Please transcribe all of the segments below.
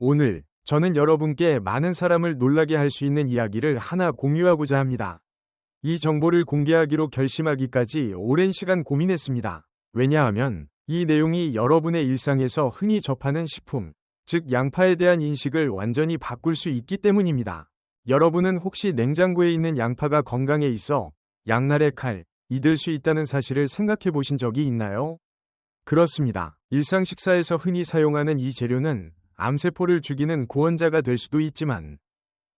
오늘 저는 여러분께 많은 사람을 놀라게 할 수 있는 이야기를 하나 공유하고자 합니다. 이 정보를 공개하기로 결심하기까지 오랜 시간 고민했습니다. 왜냐하면 이 내용이 여러분의 일상에서 흔히 접하는 식품, 즉 양파에 대한 인식을 완전히 바꿀 수 있기 때문입니다. 여러분은 혹시 냉장고에 있는 양파가 건강에 있어 양날의 칼이 될 수 있다는 사실을 생각해 보신 적이 있나요? 그렇습니다. 일상 식사에서 흔히 사용하는 이 재료는 암세포를 죽이는 구원자가 될 수도 있지만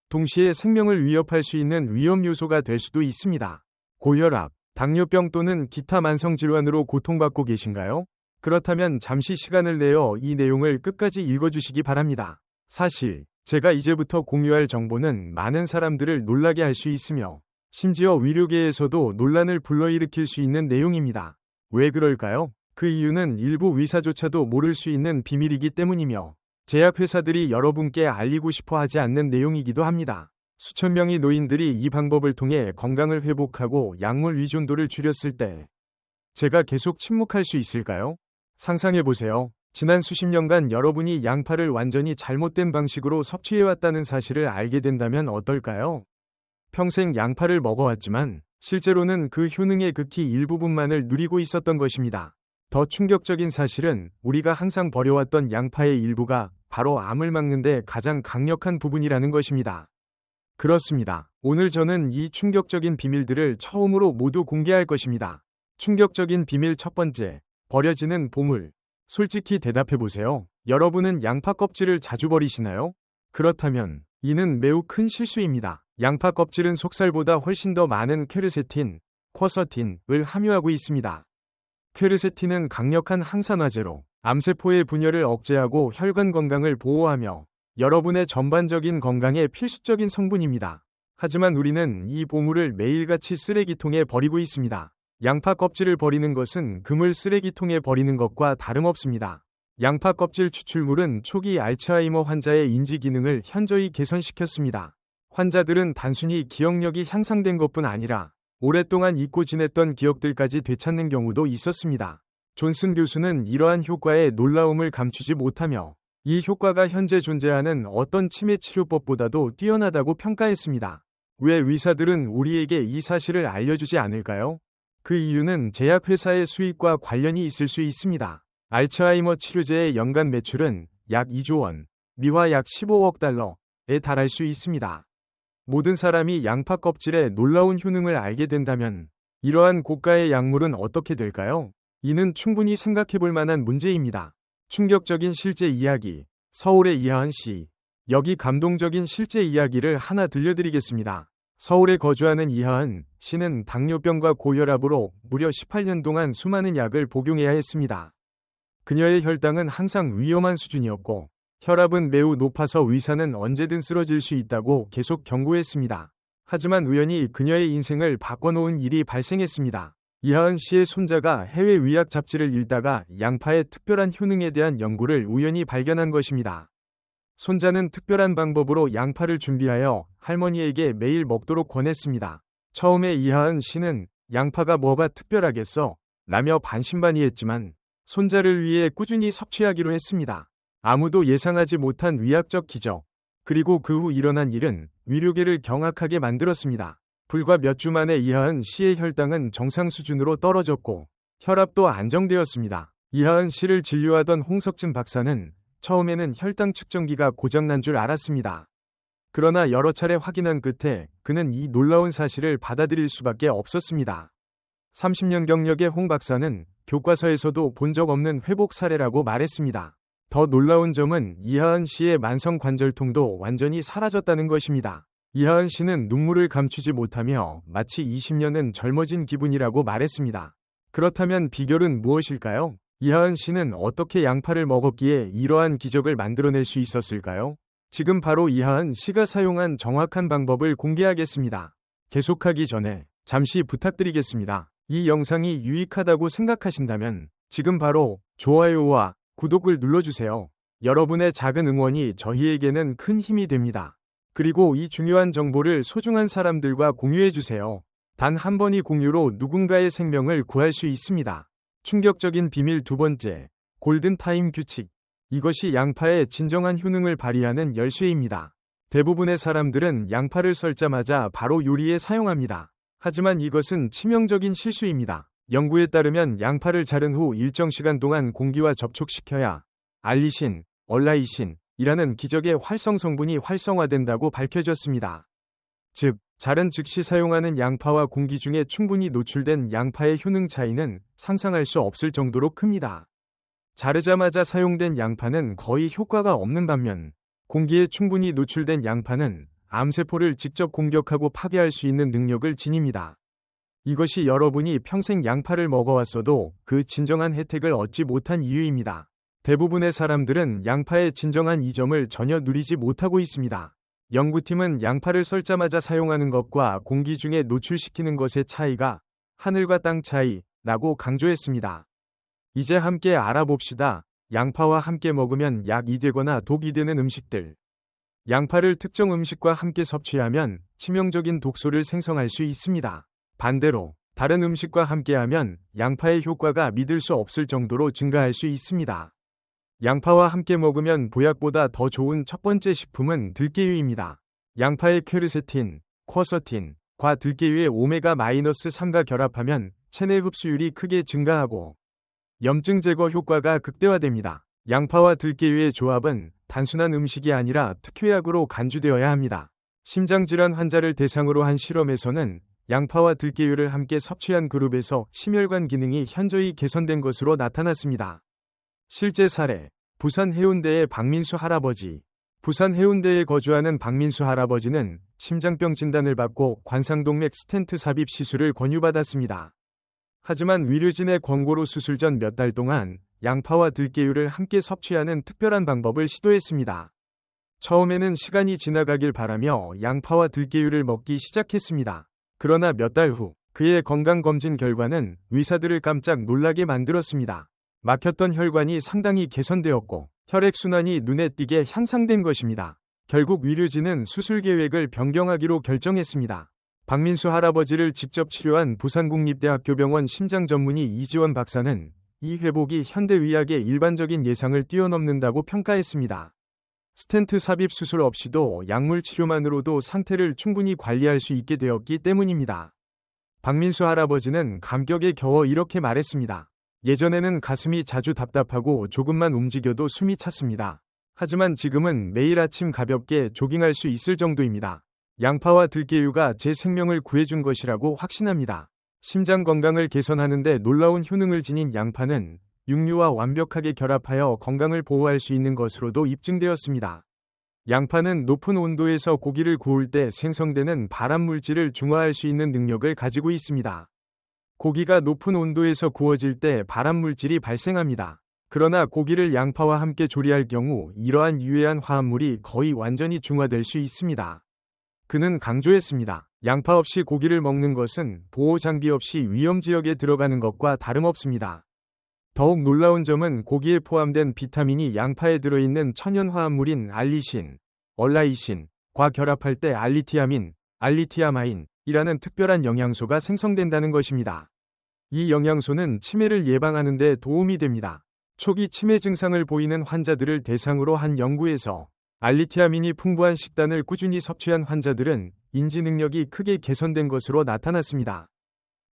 동시에 생명을 위협할 수 있는 위험 요소가 될 수도 있습니다. 고혈압, 당뇨병 또는 기타 만성 질환으로 고통받고 계신가요? 그렇다면 잠시 시간을 내어 이 내용을 끝까지 읽어주시기 바랍니다. 사실 제가 이제부터 공유할 정보는 많은 사람들을 놀라게 할 수 있으며 심지어 의료계에서도 논란을 불러일으킬 수 있는 내용입니다. 왜 그럴까요? 그 이유는 일부 의사조차도 모를 수 있는 비밀이기 때문이며 제약회사들이 여러분께 알리고 싶어 하지 않는 내용이기도 합니다. 수천 명의 노인들이 이 방법을 통해 건강을 회복하고 약물 의존도를 줄였을 때 제가 계속 침묵할 수 있을까요? 상상해보세요. 지난 수십 년간 여러분이 양파를 완전히 잘못된 방식으로 섭취해왔다는 사실을 알게 된다면 어떨까요? 평생 양파를 먹어왔지만 실제로는 그 효능의 극히 일부분만을 누리고 있었던 것입니다. 더 충격적인 사실은 우리가 항상 버려왔던 양파의 일부가 바로 암을 막는 데 가장 강력한 부분이라는 것입니다. 그렇습니다. 오늘 저는 이 충격적인 비밀들을 처음으로 모두 공개할 것입니다. 충격적인 비밀 첫 번째, 버려지는 보물. 솔직히 대답해보세요. 여러분은 양파 껍질을 자주 버리시나요? 그렇다면 이는 매우 큰 실수입니다. 양파 껍질은 속살보다 훨씬 더 많은 퀘르세틴, 쿼서틴을 함유하고 있습니다. 퀘르세틴은 강력한 항산화제로 암세포의 분열을 억제하고 혈관 건강을 보호하며 여러분의 전반적인 건강에 필수적인 성분입니다. 하지만 우리는 이 보물을 매일같이 쓰레기통에 버리고 있습니다. 양파 껍질을 버리는 것은 금을 쓰레기통에 버리는 것과 다름없습니다. 양파 껍질 추출물은 초기 알츠하이머 환자의 인지 기능을 현저히 개선시켰습니다. 환자들은 단순히 기억력이 향상된 것뿐 아니라 오랫동안 잊고 지냈던 기억들까지 되찾는 경우도 있었습니다. 존슨 교수는 이러한 효과의 놀라움을 감추지 못하며 이 효과가 현재 존재하는 어떤 치매 치료법보다도 뛰어나다고 평가했습니다. 왜 의사들은 우리에게 이 사실을 알려주지 않을까요? 그 이유는 제약회사의 수익과 관련이 있을 수 있습니다. 알츠하이머 치료제의 연간 매출은 약 2조 원, 미화 약 15억 달러에 달할 수 있습니다. 모든 사람이 양파 껍질의 놀라운 효능을 알게 된다면 이러한 고가의 약물은 어떻게 될까요? 이는 충분히 생각해볼 만한 문제입니다. 충격적인 실제 이야기, 서울의 이하은 씨. 여기 감동적인 실제 이야기를 하나 들려드리겠습니다. 서울에 거주하는 이하은 씨는 당뇨병과 고혈압으로 무려 18년 동안 수많은 약을 복용해야 했습니다. 그녀의 혈당은 항상 위험한 수준이었고 혈압은 매우 높아서 의사는 언제든 쓰러질 수 있다고 계속 경고했습니다. 하지만 우연히 그녀의 인생을 바꿔놓은 일이 발생했습니다. 이하은 씨의 손자가 해외 의학 잡지를 읽다가 양파의 특별한 효능에 대한 연구를 우연히 발견한 것입니다. 손자는 특별한 방법으로 양파를 준비하여 할머니에게 매일 먹도록 권했습니다. 처음에 이하은 씨는 양파가 뭐가 특별하겠어? 라며 반신반의했지만 손자를 위해 꾸준히 섭취하기로 했습니다. 아무도 예상하지 못한 의학적 기적. 그리고 그 후 일어난 일은 의료계를 경악하게 만들었습니다. 불과 몇 주 만에 이하은 씨의 혈당은 정상 수준으로 떨어졌고 혈압도 안정되었습니다. 이하은 씨를 진료하던 홍석진 박사는 처음에는 혈당 측정기가 고장난 줄 알았습니다. 그러나 여러 차례 확인한 끝에 그는 이 놀라운 사실을 받아들일 수밖에 없었습니다. 30년 경력의 홍 박사는 교과서에서도 본 적 없는 회복 사례라고 말했습니다. 더 놀라운 점은 이하은 씨의 만성 관절통도 완전히 사라졌다는 것입니다. 이하은 씨는 눈물을 감추지 못하며 마치 20년은 젊어진 기분이라고 말했습니다. 그렇다면 비결은 무엇일까요? 이하은 씨는 어떻게 양파를 먹었기에 이러한 기적을 만들어낼 수 있었을까요? 지금 바로 이하은 씨가 사용한 정확한 방법을 공개하겠습니다. 계속하기 전에 잠시 부탁드리겠습니다. 이 영상이 유익하다고 생각하신다면 지금 바로 좋아요와 구독을 눌러주세요. 여러분의 작은 응원이 저희에게는 큰 힘이 됩니다. 그리고 이 중요한 정보를 소중한 사람들과 공유해주세요. 단 한 번의 공유로 누군가의 생명을 구할 수 있습니다. 충격적인 비밀 두 번째, 골든타임 규칙. 이것이 양파의 진정한 효능을 발휘하는 열쇠입니다. 대부분의 사람들은 양파를 썰자마자 바로 요리에 사용합니다. 하지만 이것은 치명적인 실수입니다. 연구에 따르면 양파를 자른 후 일정 시간 동안 공기와 접촉시켜야 알리신, 얼라이신이라는 기적의 활성 성분이 활성화된다고 밝혀졌습니다. 즉, 자른 즉시 사용하는 양파와 공기 중에 충분히 노출된 양파의 효능 차이는 상상할 수 없을 정도로 큽니다. 자르자마자 사용된 양파는 거의 효과가 없는 반면 공기에 충분히 노출된 양파는 암세포를 직접 공격하고 파괴할 수 있는 능력을 지닙니다. 이것이 여러분이 평생 양파를 먹어왔어도 그 진정한 혜택을 얻지 못한 이유입니다. 대부분의 사람들은 양파의 진정한 이점을 전혀 누리지 못하고 있습니다. 연구팀은 양파를 썰자마자 사용하는 것과 공기 중에 노출시키는 것의 차이가 하늘과 땅 차이라고 강조했습니다. 이제 함께 알아봅시다. 양파와 함께 먹으면 약이 되거나 독이 되는 음식들. 양파를 특정 음식과 함께 섭취하면 치명적인 독소를 생성할 수 있습니다. 반대로 다른 음식과 함께하면 양파의 효과가 믿을 수 없을 정도로 증가할 수 있습니다. 양파와 함께 먹으면 보약보다 더 좋은 첫 번째 식품은 들깨유입니다. 양파의 퀘르세틴, 쿼서틴과 들깨유의 오메가-3가 결합하면 체내 흡수율이 크게 증가하고 염증 제거 효과가 극대화됩니다. 양파와 들깨유의 조합은 단순한 음식이 아니라 특효약으로 간주되어야 합니다. 심장질환 환자를 대상으로 한 실험에서는 양파와 들깨유를 함께 섭취한 그룹에서 심혈관 기능이 현저히 개선된 것으로 나타났습니다. 실제 사례, 부산 해운대의 박민수 할아버지. 부산 해운대에 거주하는 박민수 할아버지는 심장병 진단을 받고 관상동맥 스텐트 삽입 시술을 권유받았습니다. 하지만 의료진의 권고로 수술 전 몇 달 동안 양파와 들깨유를 함께 섭취하는 특별한 방법을 시도했습니다. 처음에는 시간이 지나가길 바라며 양파와 들깨유를 먹기 시작했습니다. 그러나 몇 달 후 그의 건강검진 결과는 의사들을 깜짝 놀라게 만들었습니다. 막혔던 혈관이 상당히 개선되었고 혈액순환이 눈에 띄게 향상된 것입니다. 결국 의료진은 수술 계획을 변경하기로 결정했습니다. 박민수 할아버지를 직접 치료한 부산국립대학교병원 심장전문의 이지원 박사는 이 회복이 현대의학의 일반적인 예상을 뛰어넘는다고 평가했습니다. 스텐트 삽입 수술 없이도 약물 치료만으로도 상태를 충분히 관리할 수 있게 되었기 때문입니다. 박민수 할아버지는 감격에 겨워 이렇게 말했습니다. 예전에는 가슴이 자주 답답하고 조금만 움직여도 숨이 찼습니다. 하지만 지금은 매일 아침 가볍게 조깅할 수 있을 정도입니다. 양파와 들깨유가 제 생명을 구해준 것이라고 확신합니다. 심장 건강을 개선하는 데 놀라운 효능을 지닌 양파는 육류와 완벽하게 결합하여 건강을 보호할 수 있는 것으로도 입증되었습니다. 양파는 높은 온도에서 고기를 구울 때 생성되는 발암물질을 중화할 수 있는 능력을 가지고 있습니다. 고기가 높은 온도에서 구워질 때 발암물질이 발생합니다. 그러나 고기를 양파와 함께 조리할 경우 이러한 유해한 화합물이 거의 완전히 중화될 수 있습니다. 그는 강조했습니다. 양파 없이 고기를 먹는 것은 보호 장비 없이 위험 지역에 들어가는 것과 다름없습니다. 더욱 놀라운 점은 고기에 포함된 비타민이 양파에 들어있는 천연 화합물인 알리신, 얼라이신과 결합할 때 알리티아민, 알리티아마인이라는 특별한 영양소가 생성된다는 것입니다. 이 영양소는 치매를 예방하는 데 도움이 됩니다. 초기 치매 증상을 보이는 환자들을 대상으로 한 연구에서 알리티아민이 풍부한 식단을 꾸준히 섭취한 환자들은 인지 능력이 크게 개선된 것으로 나타났습니다.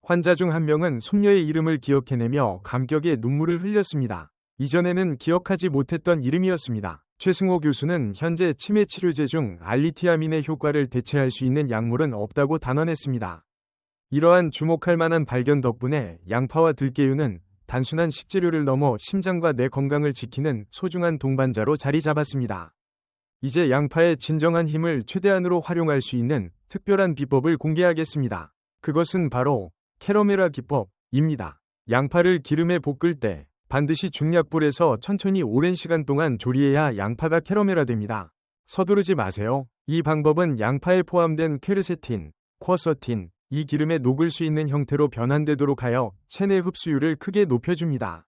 환자 중 한 명은 손녀의 이름을 기억해내며 감격의 눈물을 흘렸습니다. 이전에는 기억하지 못했던 이름이었습니다. 최승호 교수는 현재 치매 치료제 중 알리티아민의 효과를 대체할 수 있는 약물은 없다고 단언했습니다. 이러한 주목할 만한 발견 덕분에 양파와 들깨유는 단순한 식재료를 넘어 심장과 뇌 건강을 지키는 소중한 동반자로 자리 잡았습니다. 이제 양파의 진정한 힘을 최대한으로 활용할 수 있는 특별한 비법을 공개하겠습니다. 그것은 바로 캐러멜화 기법입니다. 양파를 기름에 볶을 때 반드시 중약불에서 천천히 오랜 시간 동안 조리해야 양파가 캐러멜화됩니다. 서두르지 마세요. 이 방법은 양파에 포함된 퀘르세틴, 쿼서틴, 이 기름에 녹을 수 있는 형태로 변환되도록 하여 체내 흡수율을 크게 높여줍니다.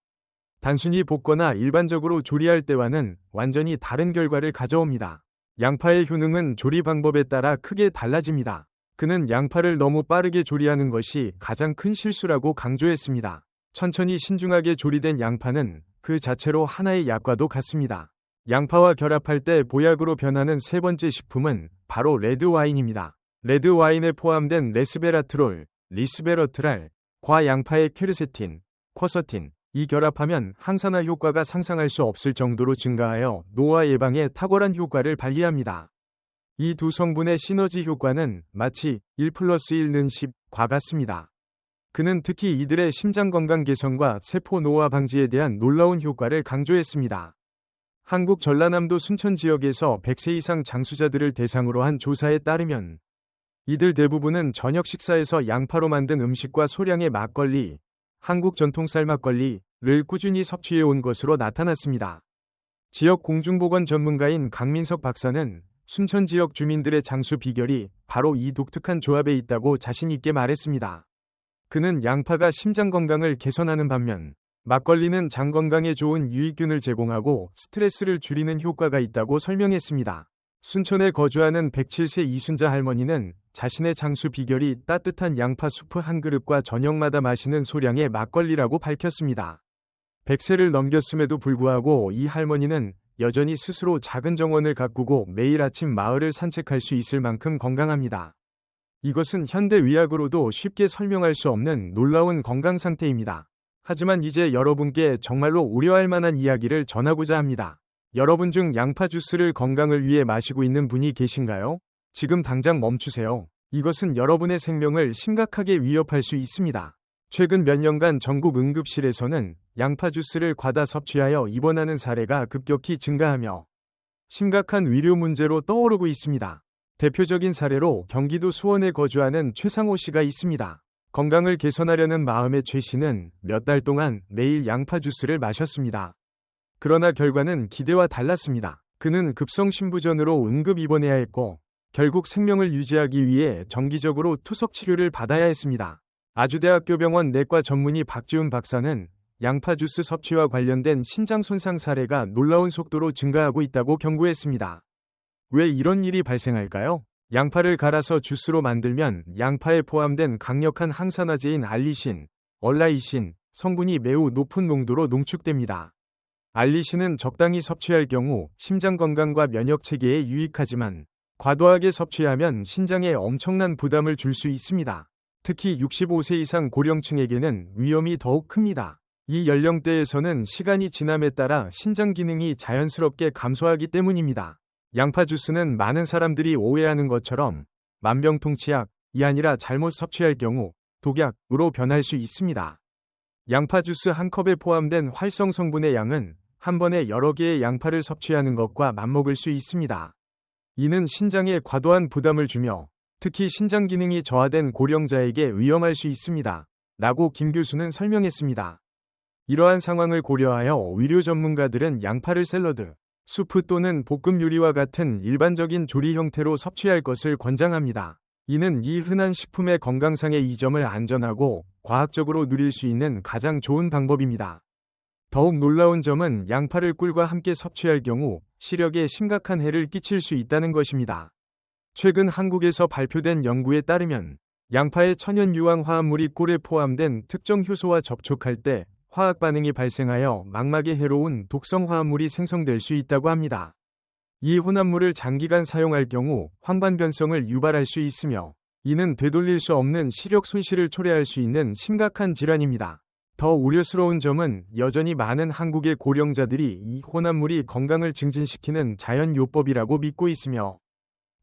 단순히 볶거나 일반적으로 조리할 때와는 완전히 다른 결과를 가져옵니다. 양파의 효능은 조리 방법에 따라 크게 달라집니다. 그는 양파를 너무 빠르게 조리하는 것이 가장 큰 실수라고 강조했습니다. 천천히 신중하게 조리된 양파는 그 자체로 하나의 약과도 같습니다. 양파와 결합할 때 보약으로 변하는 세 번째 식품은 바로 레드와인입니다. 레드와인에 포함된 레스베라트롤, 리스베러트랄, 과양파의 퀘르세틴, 쿼서틴, 이 결합하면 항산화 효과가 상상할 수 없을 정도로 증가하여 노화 예방에 탁월한 효과를 발휘합니다. 이 두 성분의 시너지 효과는 마치 1+1는 10과 같습니다. 그는 특히 이들의 심장 건강 개선과 세포 노화 방지에 대한 놀라운 효과를 강조했습니다. 한국 전라남도 순천 지역에서 100세 이상 장수자들을 대상으로 한 조사에 따르면 이들 대부분은 저녁 식사에서 양파로 만든 음식과 소량의 막걸리, 한국 전통쌀 막걸리를 꾸준히 섭취해 온 것으로 나타났습니다. 지역 공중보건 전문가인 강민석 박사는 순천 지역 주민들의 장수 비결이 바로 이 독특한 조합에 있다고 자신 있게 말했습니다. 그는 양파가 심장 건강을 개선하는 반면 막걸리는 장 건강에 좋은 유익균을 제공하고 스트레스를 줄이는 효과가 있다고 설명했습니다. 순천에 거주하는 107세 이순자 할머니는 자신의 장수 비결이 따뜻한 양파 수프 한 그릇과 저녁마다 마시는 소량의 막걸리라고 밝혔습니다. 100세를 넘겼음에도 불구하고 이 할머니는 여전히 스스로 작은 정원을 가꾸고 매일 아침 마을을 산책할 수 있을 만큼 건강합니다. 이것은 현대 의학으로도 쉽게 설명할 수 없는 놀라운 건강 상태입니다. 하지만 이제 여러분께 정말로 우려할 만한 이야기를 전하고자 합니다. 여러분 중 양파 주스를 건강을 위해 마시고 있는 분이 계신가요? 지금 당장 멈추세요. 이것은 여러분의 생명을 심각하게 위협할 수 있습니다. 최근 몇 년간 전국 응급실에서는 양파 주스를 과다 섭취하여 입원하는 사례가 급격히 증가하며 심각한 의료 문제로 떠오르고 있습니다. 대표적인 사례로 경기도 수원에 거주하는 최상호 씨가 있습니다. 건강을 개선하려는 마음의 최 씨는 몇 달 동안 매일 양파 주스를 마셨습니다. 그러나 결과는 기대와 달랐습니다. 그는 급성 신부전으로 응급 입원해야 했고 결국 생명을 유지하기 위해 정기적으로 투석 치료를 받아야 했습니다. 아주대학교 병원 내과 전문의 박지훈 박사는 양파 주스 섭취와 관련된 신장 손상 사례가 놀라운 속도로 증가하고 있다고 경고했습니다. 왜 이런 일이 발생할까요? 양파를 갈아서 주스로 만들면 양파에 포함된 강력한 항산화제인 알리신, 얼라이신 성분이 매우 높은 농도로 농축됩니다. 알리신은 적당히 섭취할 경우 심장 건강과 면역 체계에 유익하지만 과도하게 섭취하면 신장에 엄청난 부담을 줄 수 있습니다. 특히 65세 이상 고령층에게는 위험이 더욱 큽니다. 이 연령대에서는 시간이 지남에 따라 신장 기능이 자연스럽게 감소하기 때문입니다. 양파 주스는 많은 사람들이 오해하는 것처럼 만병통치약이 아니라 잘못 섭취할 경우 독약으로 변할 수 있습니다. 양파 주스 한 컵에 포함된 활성 성분의 양은 한 번에 여러 개의 양파를 섭취하는 것과 맞먹을 수 있습니다. 이는 신장에 과도한 부담을 주며 특히 신장 기능이 저하된 고령자에게 위험할 수 있습니다. 라고 김 교수는 설명했습니다. 이러한 상황을 고려하여 의료 전문가들은 양파를 샐러드, 수프 또는 볶음 요리와 같은 일반적인 조리 형태로 섭취할 것을 권장합니다. 이는 이 흔한 식품의 건강상의 이점을 안전하고 과학적으로 누릴 수 있는 가장 좋은 방법입니다. 더욱 놀라운 점은 양파를 꿀과 함께 섭취할 경우 시력에 심각한 해를 끼칠 수 있다는 것입니다. 최근 한국에서 발표된 연구에 따르면 양파의 천연 유황 화합물이 꿀에 포함된 특정 효소와 접촉할 때 화학 반응이 발생하여 망막에 해로운 독성 화합물이 생성될 수 있다고 합니다. 이 혼합물을 장기간 사용할 경우 황반변성을 유발할 수 있으며 이는 되돌릴 수 없는 시력 손실을 초래할 수 있는 심각한 질환입니다. 더 우려스러운 점은 여전히 많은 한국의 고령자들이 이 혼합물이 건강을 증진시키는 자연요법이라고 믿고 있으며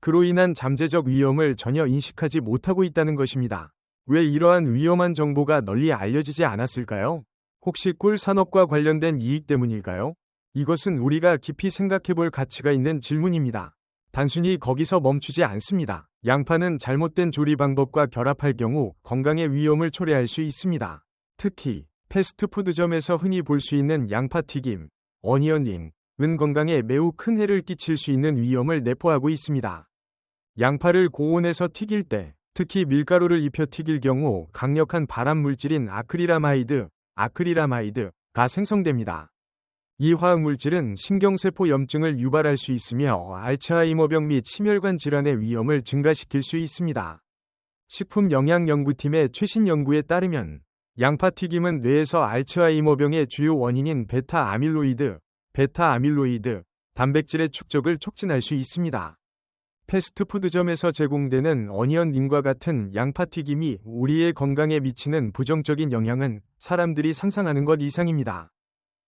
그로 인한 잠재적 위험을 전혀 인식하지 못하고 있다는 것입니다. 왜 이러한 위험한 정보가 널리 알려지지 않았을까요? 혹시 꿀 산업과 관련된 이익 때문일까요? 이것은 우리가 깊이 생각해볼 가치가 있는 질문입니다. 단순히 거기서 멈추지 않습니다. 양파는 잘못된 조리 방법과 결합할 경우 건강의 위험을 초래할 수 있습니다. 특히 패스트푸드점에서 흔히 볼 수 있는 양파튀김, 어니언링은 건강에 매우 큰 해를 끼칠 수 있는 위험을 내포하고 있습니다. 양파를 고온에서 튀길 때, 특히 밀가루를 입혀 튀길 경우 강력한 발암 물질인 아크릴라마이드가 생성됩니다. 이 화학물질은 신경세포 염증을 유발할 수 있으며 알츠하이머병 및 심혈관 질환의 위험을 증가시킬 수 있습니다. 식품영양연구팀의 최신 연구에 따르면 양파튀김은 뇌에서 알츠하이머병의 주요 원인인 베타 아밀로이드, 단백질의 축적을 촉진할 수 있습니다. 패스트푸드점에서 제공되는 어니언링과 같은 양파튀김이 우리의 건강에 미치는 부정적인 영향은 사람들이 상상하는 것 이상입니다.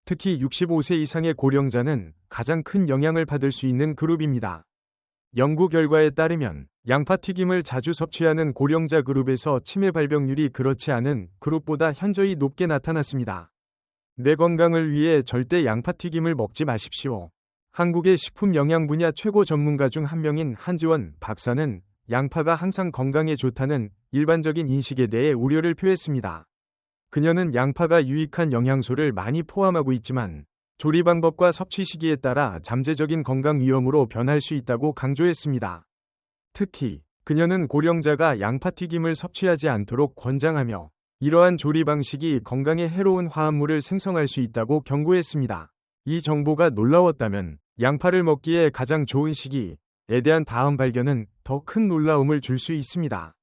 특히 65세 이상의 고령자는 가장 큰 영향을 받을 수 있는 그룹입니다. 연구 결과에 따르면 양파튀김을 자주 섭취하는 고령자 그룹에서 치매 발병률이 그렇지 않은 그룹보다 현저히 높게 나타났습니다. 뇌 건강을 위해 절대 양파튀김을 먹지 마십시오. 한국의 식품 영양 분야 최고 전문가 중 한 명인 한지원 박사는 양파가 항상 건강에 좋다는 일반적인 인식에 대해 우려를 표했습니다. 그녀는 양파가 유익한 영양소를 많이 포함하고 있지만 조리 방법과 섭취 시기에 따라 잠재적인 건강 위험으로 변할 수 있다고 강조했습니다. 특히 그녀는 고령자가 양파튀김을 섭취하지 않도록 권장하며 이러한 조리 방식이 건강에 해로운 화합물을 생성할 수 있다고 경고했습니다. 이 정보가 놀라웠다면 양파를 먹기에 가장 좋은 시기에 대한 다음 발견은 더 큰 놀라움을 줄 수 있습니다.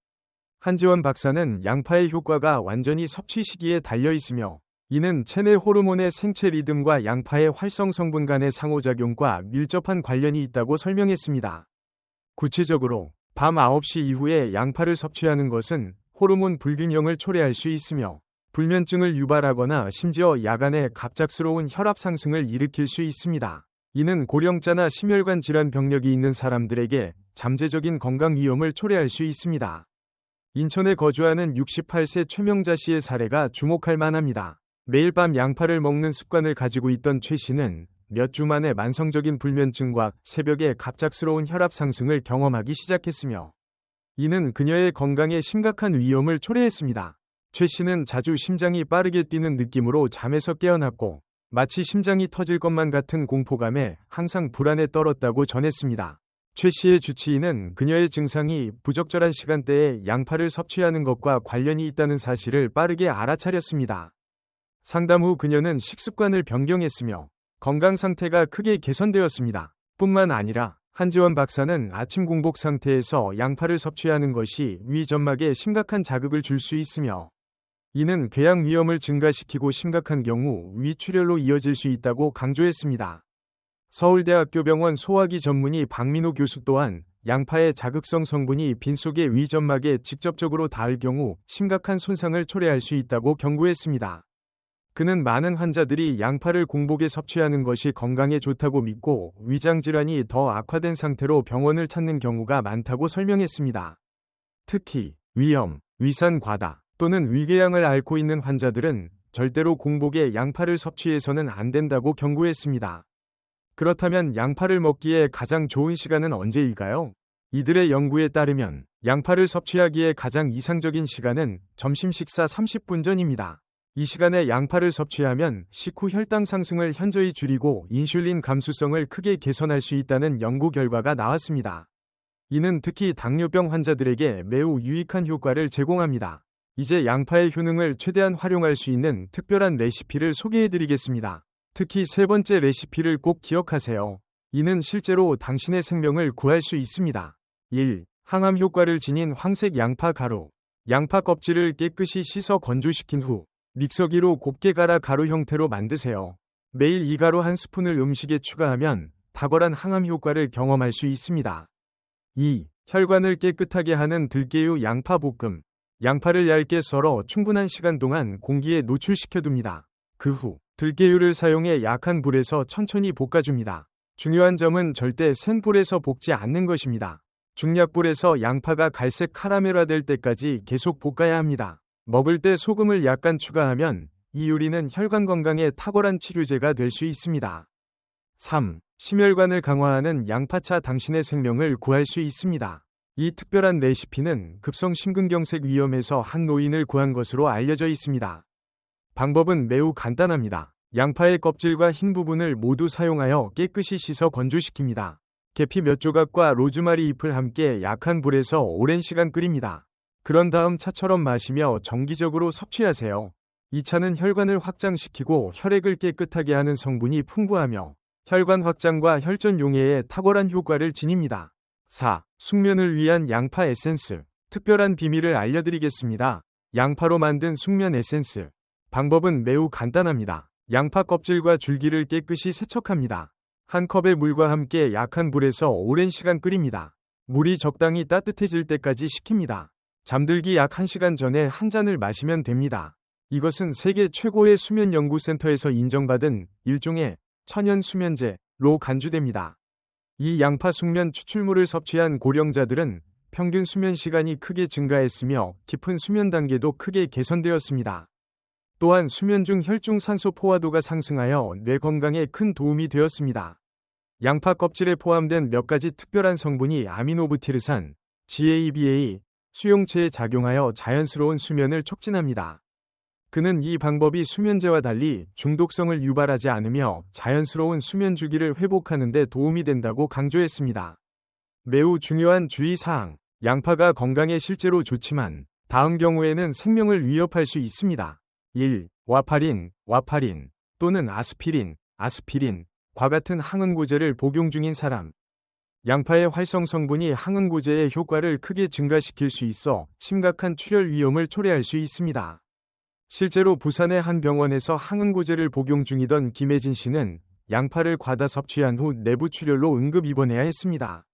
한지원 박사는 양파의 효과가 완전히 섭취 시기에 달려 있으며 이는 체내 호르몬의 생체 리듬과 양파의 활성 성분 간의 상호작용과 밀접한 관련이 있다고 설명했습니다. 구체적으로 밤 9시 이후에 양파를 섭취하는 것은 호르몬 불균형을 초래할 수 있으며 불면증을 유발하거나 심지어 야간에 갑작스러운 혈압 상승을 일으킬 수 있습니다. 이는 고령자나 심혈관 질환 병력이 있는 사람들에게 잠재적인 건강 위험을 초래할 수 있습니다. 인천에 거주하는 68세 최명자 씨의 사례가 주목할 만합니다. 매일 밤 양파를 먹는 습관을 가지고 있던 최 씨는 몇 주 만에 만성적인 불면증과 새벽에 갑작스러운 혈압 상승을 경험하기 시작했으며 이는 그녀의 건강에 심각한 위험을 초래했습니다. 최 씨는 자주 심장이 빠르게 뛰는 느낌으로 잠에서 깨어났고 마치 심장이 터질 것만 같은 공포감에 항상 불안에 떨었다고 전했습니다. 최 씨의 주치의는 그녀의 증상이 부적절한 시간대에 양파를 섭취하는 것과 관련이 있다는 사실을 빠르게 알아차렸습니다. 상담 후 그녀는 식습관을 변경했으며 건강 상태가 크게 개선되었습니다. 뿐만 아니라 한지원 박사는 아침 공복 상태에서 양파를 섭취하는 것이 위점막에 심각한 자극을 줄 수 있으며 이는 궤양 위험을 증가시키고 심각한 경우 위출혈로 이어질 수 있다고 강조했습니다. 서울대학교 병원 소화기 전문의 박민호 교수 또한 양파의 자극성 성분이 빈속의 위점막에 직접적으로 닿을 경우 심각한 손상을 초래할 수 있다고 경고했습니다. 그는 많은 환자들이 양파를 공복에 섭취하는 것이 건강에 좋다고 믿고 위장 질환이 더 악화된 상태로 병원을 찾는 경우가 많다고 설명했습니다. 특히 위염, 위산 과다 또는 위궤양을 앓고 있는 환자들은 절대로 공복에 양파를 섭취해서는 안 된다고 경고했습니다. 그렇다면 양파를 먹기에 가장 좋은 시간은 언제일까요? 이들의 연구에 따르면 양파를 섭취하기에 가장 이상적인 시간은 점심 식사 30분 전입니다. 이 시간에 양파를 섭취하면 식후 혈당 상승을 현저히 줄이고 인슐린 감수성을 크게 개선할 수 있다는 연구 결과가 나왔습니다. 이는 특히 당뇨병 환자들에게 매우 유익한 효과를 제공합니다. 이제 양파의 효능을 최대한 활용할 수 있는 특별한 레시피를 소개해드리겠습니다. 특히 세 번째 레시피를 꼭 기억하세요. 이는 실제로 당신의 생명을 구할 수 있습니다. 1. 항암 효과를 지닌 황색 양파 가루. 양파 껍질을 깨끗이 씻어 건조시킨 후 믹서기로 곱게 갈아 가루 형태로 만드세요. 매일 이 가루 한 스푼을 음식에 추가하면 탁월한 항암 효과를 경험할 수 있습니다. 2. 혈관을 깨끗하게 하는 들깨유 양파 볶음. 양파를 얇게 썰어 충분한 시간 동안 공기에 노출시켜둡니다. 그 후 들깨유를 사용해 약한 불에서 천천히 볶아줍니다. 중요한 점은 절대 센 불에서 볶지 않는 것입니다. 중약불에서 양파가 갈색 카라멜화될 때까지 계속 볶아야 합니다. 먹을 때 소금을 약간 추가하면 이 요리는 혈관 건강에 탁월한 치료제가 될 수 있습니다. 3. 심혈관을 강화하는 양파차. 당신의 생명을 구할 수 있습니다. 이 특별한 레시피는 급성 심근경색 위험에서 한 노인을 구한 것으로 알려져 있습니다. 방법은 매우 간단합니다. 양파의 껍질과 흰 부분을 모두 사용하여 깨끗이 씻어 건조시킵니다. 계피 몇 조각과 로즈마리 잎을 함께 약한 불에서 오랜 시간 끓입니다. 그런 다음 차처럼 마시며 정기적으로 섭취하세요. 이 차는 혈관을 확장시키고 혈액을 깨끗하게 하는 성분이 풍부하며 혈관 확장과 혈전 용해에 탁월한 효과를 지닙니다. 4. 숙면을 위한 양파 에센스. 특별한 비밀을 알려드리겠습니다. 양파로 만든 숙면 에센스. 방법은 매우 간단합니다. 양파 껍질과 줄기를 깨끗이 세척합니다. 한 컵의 물과 함께 약한 불에서 오랜 시간 끓입니다. 물이 적당히 따뜻해질 때까지 식힙니다. 잠들기 약 1시간 전에 한 잔을 마시면 됩니다. 이것은 세계 최고의 수면 연구센터에서 인정받은 일종의 천연 수면제로 간주됩니다. 이 양파 숙면 추출물을 섭취한 고령자들은 평균 수면 시간이 크게 증가했으며 깊은 수면 단계도 크게 개선되었습니다. 또한 수면 중 혈중 산소 포화도가 상승하여 뇌 건강에 큰 도움이 되었습니다. 양파 껍질에 포함된 몇 가지 특별한 성분이 아미노부티르산, GABA, 수용체에 작용하여 자연스러운 수면을 촉진합니다. 그는 이 방법이 수면제와 달리 중독성을 유발하지 않으며 자연스러운 수면 주기를 회복하는 데 도움이 된다고 강조했습니다. 매우 중요한 주의사항. 양파가 건강에 실제로 좋지만 다음 경우에는 생명을 위협할 수 있습니다. 1. 와파린 또는 아스피린과 같은 항응고제를 복용 중인 사람. 양파의 활성 성분이 항응고제의 효과를 크게 증가시킬 수 있어 심각한 출혈 위험을 초래할 수 있습니다. 실제로 부산의 한 병원에서 항응고제를 복용 중이던 김혜진 씨는 양파를 과다 섭취한 후 내부 출혈로 응급 입원해야 했습니다.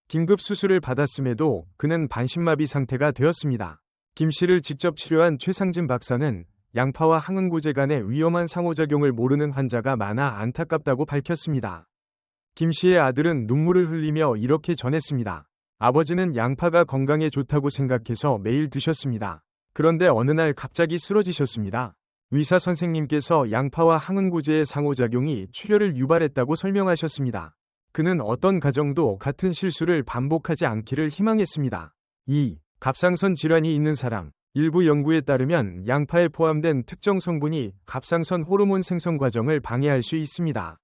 긴급 수술을 받았음에도 그는 반신마비 상태가 되었습니다. 김 씨를 직접 치료한 최상진 박사는 양파와 항응고제 간의 위험한 상호작용을 모르는 환자가 많아 안타깝다고 밝혔습니다. 김 씨의 아들은 눈물을 흘리며 이렇게 전했습니다. 아버지는 양파가 건강에 좋다고 생각해서 매일 드셨습니다. 그런데 어느 날 갑자기 쓰러지셨습니다. 의사 선생님께서 양파와 항응고제의 상호작용이 출혈을 유발했다고 설명하셨습니다. 그는 어떤 가정도 같은 실수를 반복하지 않기를 희망했습니다. 2. 갑상선 질환이 있는 사람. 일부 연구에 따르면 양파에 포함된 특정 성분이 갑상선 호르몬 생성 과정을 방해할 수 있습니다.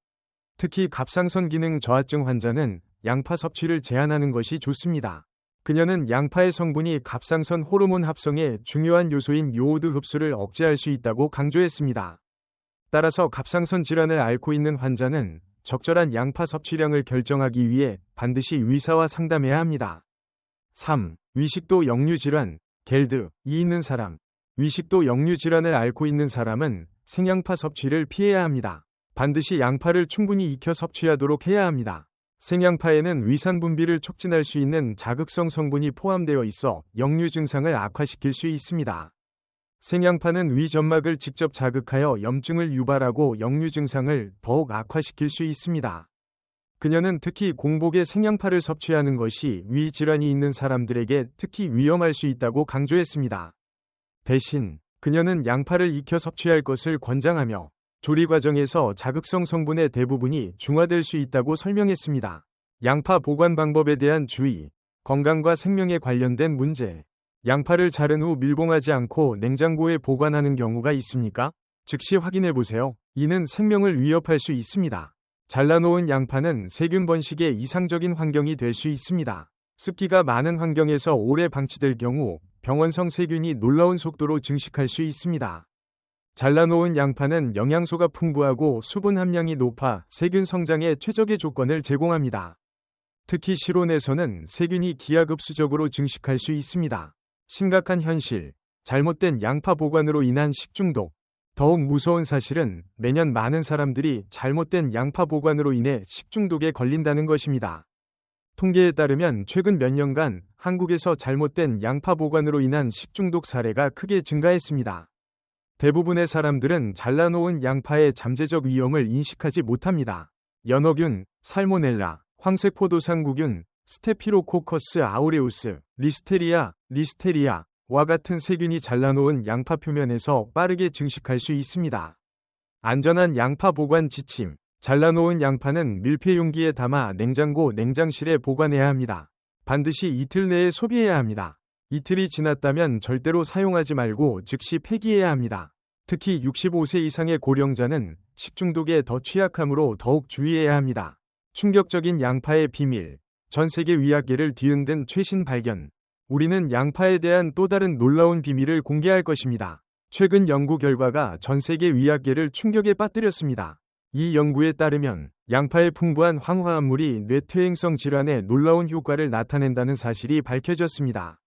특히 갑상선 기능 저하증 환자는 양파 섭취를 제한하는 것이 좋습니다. 그녀는 양파의 성분이 갑상선 호르몬 합성의 중요한 요소인 요오드 흡수를 억제할 수 있다고 강조했습니다. 따라서 갑상선 질환을 앓고 있는 환자는 적절한 양파 섭취량을 결정하기 위해 반드시 의사와 상담해야 합니다. 3. 위식도 역류 질환, 겔드, 이 있는 사람. 위식도 역류 질환을 앓고 있는 사람은 생양파 섭취를 피해야 합니다. 반드시 양파를 충분히 익혀 섭취하도록 해야 합니다. 생양파에는 위산 분비를 촉진할 수 있는 자극성 성분이 포함되어 있어 역류 증상을 악화시킬 수 있습니다. 생양파는 위 점막을 직접 자극하여 염증을 유발하고 역류 증상을 더욱 악화시킬 수 있습니다. 그녀는 특히 공복에 생양파를 섭취하는 것이 위 질환이 있는 사람들에게 특히 위험할 수 있다고 강조했습니다. 대신 그녀는 양파를 익혀 섭취할 것을 권장하며 조리 과정에서 자극성 성분의 대부분이 중화될 수 있다고 설명했습니다. 양파 보관 방법에 대한 주의, 건강과 생명에 관련된 문제. 양파를 자른 후 밀봉하지 않고 냉장고에 보관하는 경우가 있습니까? 즉시 확인해 보세요. 이는 생명을 위협할 수 있습니다. 잘라놓은 양파는 세균 번식에 이상적인 환경이 될 수 있습니다. 습기가 많은 환경에서 오래 방치될 경우 병원성 세균이 놀라운 속도로 증식할 수 있습니다. 잘라놓은 양파는 영양소가 풍부하고 수분 함량이 높아 세균 성장에 최적의 조건을 제공합니다. 특히 실온에서는 세균이 기하급수적으로 증식할 수 있습니다. 심각한 현실, 잘못된 양파 보관으로 인한 식중독. 더욱 무서운 사실은 매년 많은 사람들이 잘못된 양파 보관으로 인해 식중독에 걸린다는 것입니다. 통계에 따르면 최근 몇 년간 한국에서 잘못된 양파 보관으로 인한 식중독 사례가 크게 증가했습니다. 대부분의 사람들은 잘라놓은 양파의 잠재적 위험을 인식하지 못합니다. 연어균, 살모넬라, 황색포도상구균, 스테피로코커스 아우레우스, 리스테리아와 같은 세균이 잘라놓은 양파 표면에서 빠르게 증식할 수 있습니다. 안전한 양파 보관 지침. 잘라놓은 양파는 밀폐 용기에 담아 냉장고 냉장실에 보관해야 합니다. 반드시 이틀 내에 소비해야 합니다. 이틀이 지났다면 절대로 사용하지 말고 즉시 폐기해야 합니다. 특히 65세 이상의 고령자는 식중독에 더 취약하므로 더욱 주의해야 합니다. 충격적인 양파의 비밀. 전 세계 의학계를 뒤흔든 최신 발견. 우리는 양파에 대한 또 다른 놀라운 비밀을 공개할 것입니다. 최근 연구 결과가 전 세계 의학계를 충격에 빠뜨렸습니다. 이 연구에 따르면 양파의 풍부한 황화합물이 뇌퇴행성 질환에 놀라운 효과를 나타낸다는 사실이 밝혀졌습니다.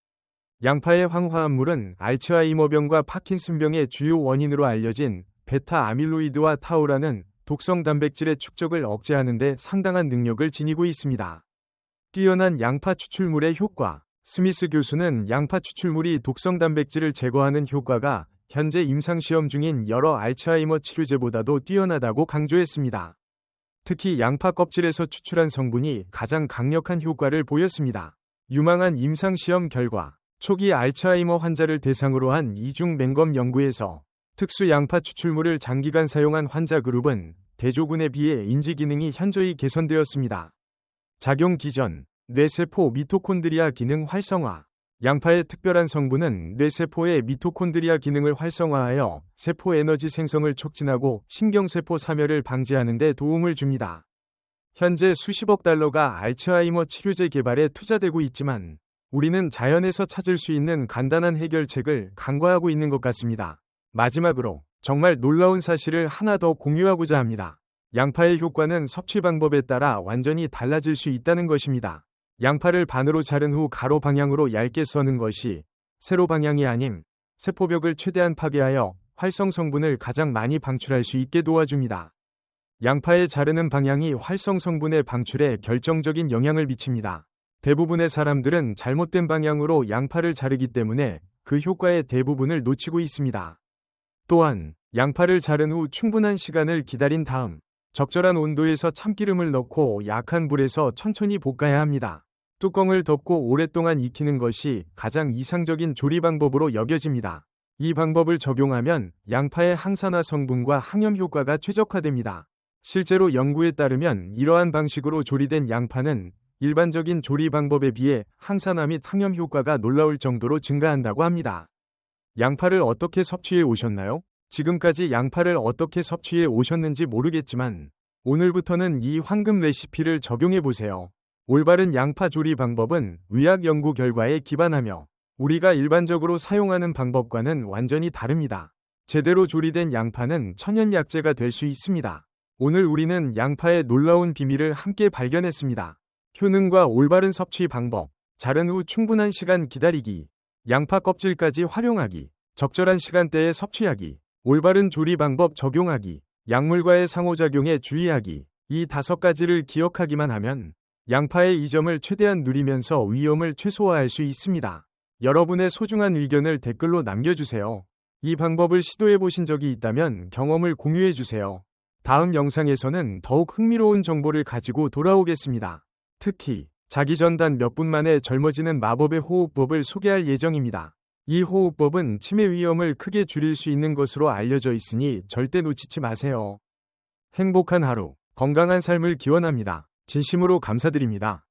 양파의 황화합물은 알츠하이머병과 파킨슨병의 주요 원인으로 알려진 베타 아밀로이드와 타우라는 독성 단백질의 축적을 억제하는 데 상당한 능력을 지니고 있습니다. 뛰어난 양파 추출물의 효과. 스미스 교수는 양파 추출물이 독성 단백질을 제거하는 효과가 현재 임상시험 중인 여러 알츠하이머 치료제보다도 뛰어나다고 강조했습니다. 특히 양파 껍질에서 추출한 성분이 가장 강력한 효과를 보였습니다. 유망한 임상시험 결과. 초기 알츠하이머 환자를 대상으로 한 이중 맹검 연구에서 특수 양파 추출물을 장기간 사용한 환자 그룹은 대조군에 비해 인지 기능이 현저히 개선되었습니다. 작용 기전, 뇌세포 미토콘드리아 기능 활성화. 양파의 특별한 성분은 뇌세포의 미토콘드리아 기능을 활성화하여 세포 에너지 생성을 촉진하고 신경세포 사멸을 방지하는 데 도움을 줍니다. 현재 수십억 달러가 알츠하이머 치료제 개발에 투자되고 있지만 우리는 자연에서 찾을 수 있는 간단한 해결책을 간과하고 있는 것 같습니다. 마지막으로 정말 놀라운 사실을 하나 더 공유하고자 합니다. 양파의 효과는 섭취 방법에 따라 완전히 달라질 수 있다는 것입니다. 양파를 반으로 자른 후 가로 방향으로 얇게 써는 것이 세로 방향이 아닌 세포벽을 최대한 파괴하여 활성 성분을 가장 많이 방출할 수 있게 도와줍니다. 양파의 자르는 방향이 활성 성분의 방출에 결정적인 영향을 미칩니다. 대부분의 사람들은 잘못된 방향으로 양파를 자르기 때문에 그 효과의 대부분을 놓치고 있습니다. 또한 양파를 자른 후 충분한 시간을 기다린 다음 적절한 온도에서 참기름을 넣고 약한 불에서 천천히 볶아야 합니다. 뚜껑을 덮고 오랫동안 익히는 것이 가장 이상적인 조리 방법으로 여겨집니다. 이 방법을 적용하면 양파의 항산화 성분과 항염 효과가 최적화됩니다. 실제로 연구에 따르면 이러한 방식으로 조리된 양파는 일반적인 조리 방법에 비해 항산화 및 항염 효과가 놀라울 정도로 증가한다고 합니다. 양파를 어떻게 섭취해 오셨나요? 지금까지 양파를 어떻게 섭취해 오셨는지 모르겠지만 오늘부터는 이 황금 레시피를 적용해 보세요. 올바른 양파 조리 방법은 의학 연구 결과에 기반하며 우리가 일반적으로 사용하는 방법과는 완전히 다릅니다. 제대로 조리된 양파는 천연약재가 될 수 있습니다. 오늘 우리는 양파의 놀라운 비밀을 함께 발견했습니다. 효능과 올바른 섭취 방법, 자른 후 충분한 시간 기다리기, 양파 껍질까지 활용하기, 적절한 시간대에 섭취하기, 올바른 조리 방법 적용하기, 약물과의 상호작용에 주의하기, 이 5가지를 기억하기만 하면 양파의 이점을 최대한 누리면서 위험을 최소화할 수 있습니다. 여러분의 소중한 의견을 댓글로 남겨주세요. 이 방법을 시도해보신 적이 있다면 경험을 공유해주세요. 다음 영상에서는 더욱 흥미로운 정보를 가지고 돌아오겠습니다. 특히 자기 전단 몇 분 만에 젊어지는 마법의 호흡법을 소개할 예정입니다. 이 호흡법은 치매 위험을 크게 줄일 수 있는 것으로 알려져 있으니 절대 놓치지 마세요. 행복한 하루, 건강한 삶을 기원합니다. 진심으로 감사드립니다.